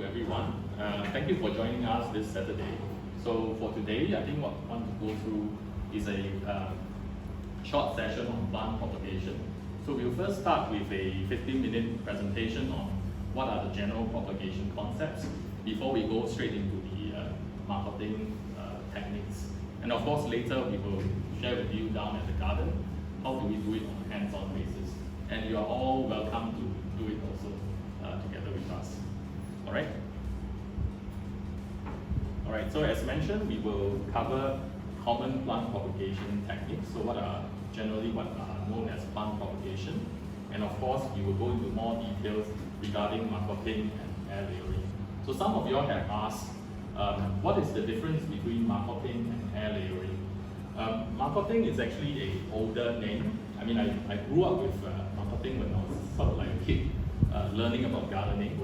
to everyone. Thank you for joining us this Saturday. So for today, I think what I want to go through is a short session on plant propagation. So we'll first start with a 15-minute presentation on what are the general propagation concepts before we go straight into the marketing techniques. And of course, later we will share with you down at the garden how do we do it on a hands-on basis. And you are all welcome to do it also together with us. All right? All right, so as mentioned, we will cover common plant propagation techniques. So what are generally what are known as plant propagation. And of course, we will go into more details regarding marcotting and air layering. So some of you all have asked, what is the difference between marcotting and air layering? Marcotting is actually an older name. I mean, I grew up with marcotting when I was sort of like a kid, learning about gardening.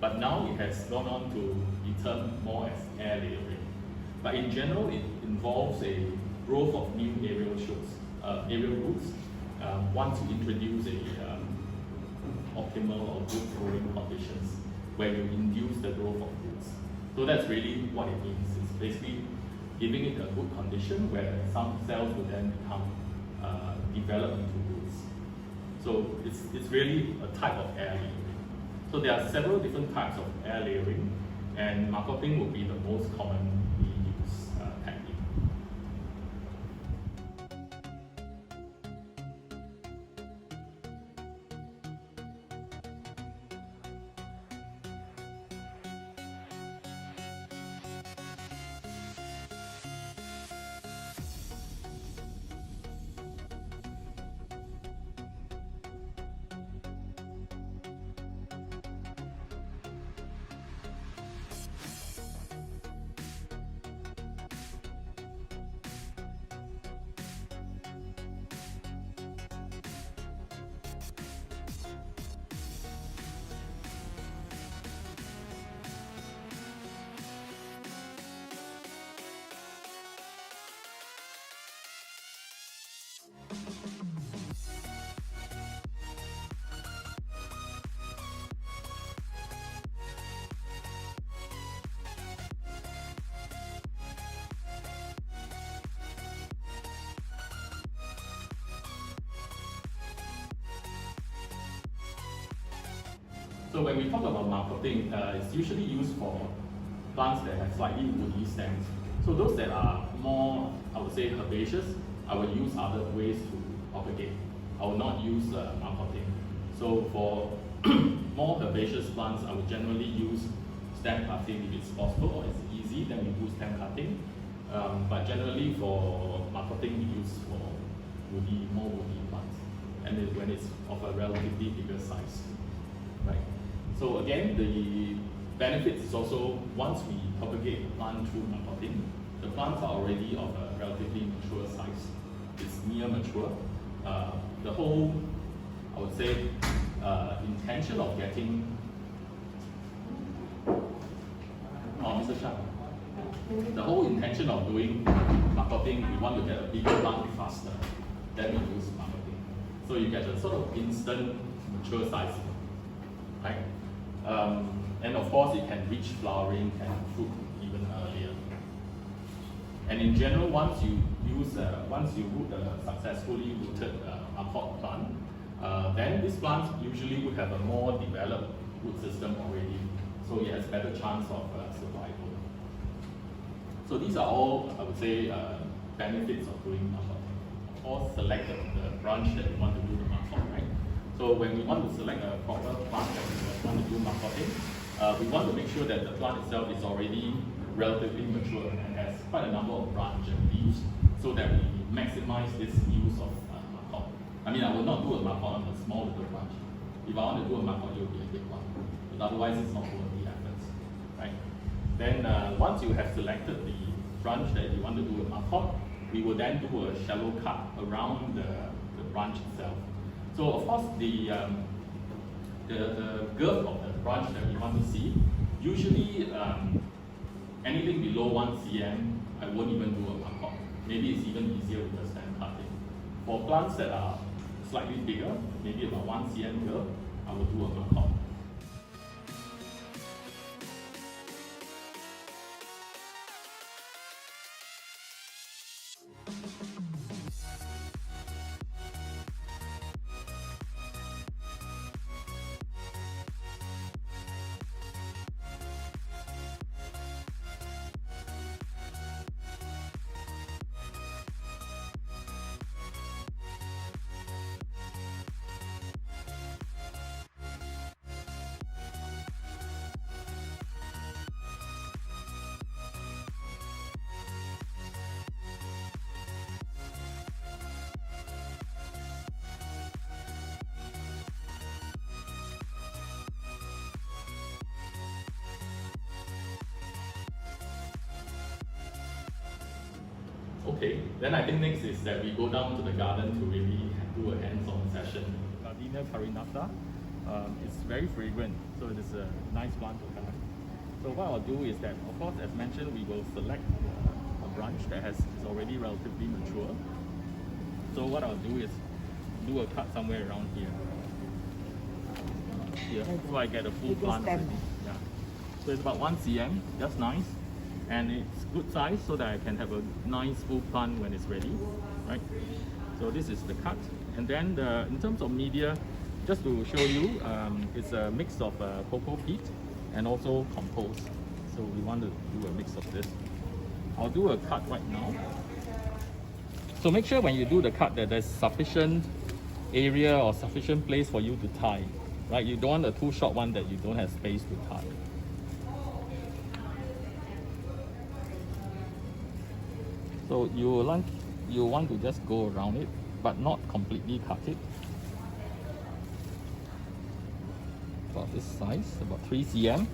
But now it has gone on to be termed more as air layering. But in general, it involves a growth of new aerial shoots, aerial roots, once you introduce a optimal or good growing conditions where you induce the growth of roots. So that's really what it means. It's basically giving it a good condition where some cells will then become developed into roots. So it's really a type of air layering. So there are several different types of air layering, and marcotting will be the most commonly used technique. So when we talk about marcotting, it's usually used for plants that have slightly woody stems. So those that are more, I would say, herbaceous, I will use other ways to propagate. I will not use marcotting. So for more herbaceous plants, I would generally use stem cutting if it's possible, or it's easy, then we do stem cutting. But generally for marcotting, we use for more woody plants, and when it's of a relatively bigger size, right? So again, the benefits is also once we propagate the plant through marcotting, the plants are already of a relatively mature size. It's near mature. The whole, I would say, intention of getting, Mr. Shah, the whole intention of doing marcotting, we want to get a bigger plant faster. Then we use marcotting. So you get a sort of instant mature size, right? And of course, it can reach flowering and fruit even earlier. And in general, once you root a successfully rooted marcot plant, then this plant usually would have a more developed root system already, so it has better chance of survival. So these are all, I would say, benefits of doing marcotting. Of course, select the branch that you want to do the marcot, right? So when we want to select a proper plant that we want to do marcotting, we want to make sure that the plant itself is already relatively mature and has quite a number of branches and leaves, so that we maximize this use of marcot. I mean, I will not do a marcot on a small little branch. If I want to do a marcot, it will be a big one. But otherwise, it's not worth the efforts, right? Then once you have selected the branch that you want to do a marcot, we will then do a shallow cut around the branch itself. So of course, the girth of the branch that we want to see, usually anything below 1 cm, I won't even do a marcot. Maybe it's even easier with the stem cutting. For plants that are slightly bigger, maybe about 1 cm girth, I will do a marcot. Okay, then I think next is that we go down to the garden to really do a hands-on session. Gardenia carinata, it's very fragrant, so it is a nice plant to have. So what I'll do is that, of course, as mentioned, we will select a branch that is already relatively mature. So what I'll do is do a cut somewhere around here. So I get a full plant already. Yeah. So it's about 1 cm, just nice. And it's good size so that I can have a nice full plant when it's ready, right? So this is the cut. And then in terms of media, just to show you, it's a mix of COCOPEAT and also compost. So we want to do a mix of this. I'll do a cut right now. So make sure when you do the cut that there's sufficient area or sufficient place for you to tie, right? You don't want a too short one that you don't have space to tie. So you want to just go around it, but not completely cut it. About this size, about 3 cm.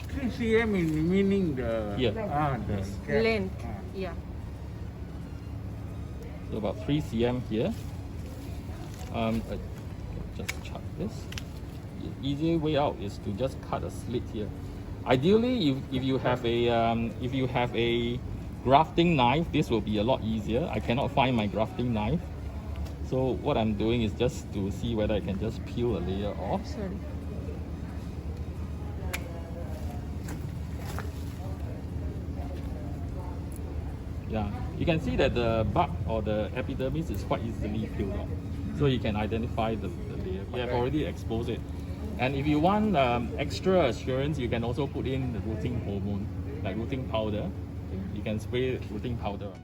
3 cm meaning the length. Yeah. So about 3 cm here. Just chop this. The easier way out is to just cut a slit here. Ideally, if you have a grafting knife, this will be a lot easier. I cannot find my grafting knife, so what I'm doing is just to see whether I can just peel a layer off. Sorry. Yeah, you can see that the bark or the epidermis is quite easily peeled off, so you can identify the layer. You have already exposed it. And if you want extra assurance, you can also put in the rooting hormone, like rooting powder. You can spray rooting powder on it.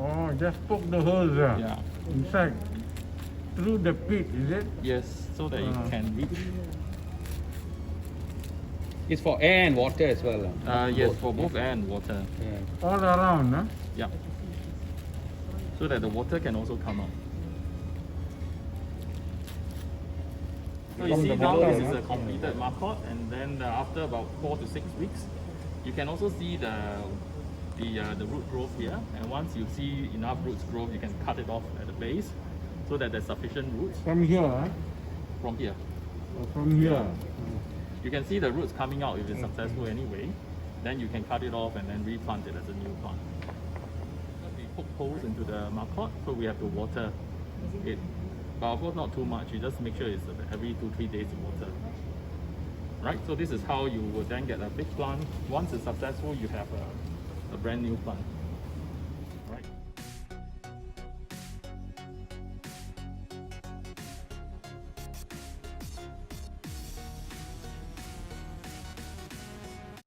Oh, just poke the holes Yeah. inside through the pit, is it? Yes, so that you can reach. It's for air and water as well. Yes, for both air and water. Yeah. All around, huh? Yeah. So that the water can also come out. So you see now this is a completed marcot, and then after about 4 to 6 weeks, you can also see the root growth here. And once you see enough roots growth, you can cut it off at the base, so that there's sufficient roots From here, huh? from here. From here. You can see the roots coming out if it's successful anyway. Then you can cut it off and then replant it as a new plant. We poke holes into the marcot, so we have to water it. But of course not too much, you just make sure it's every 2-3 days you water. Right, so this is how you would then get a big plant. Once it's successful, you have a brand new plant.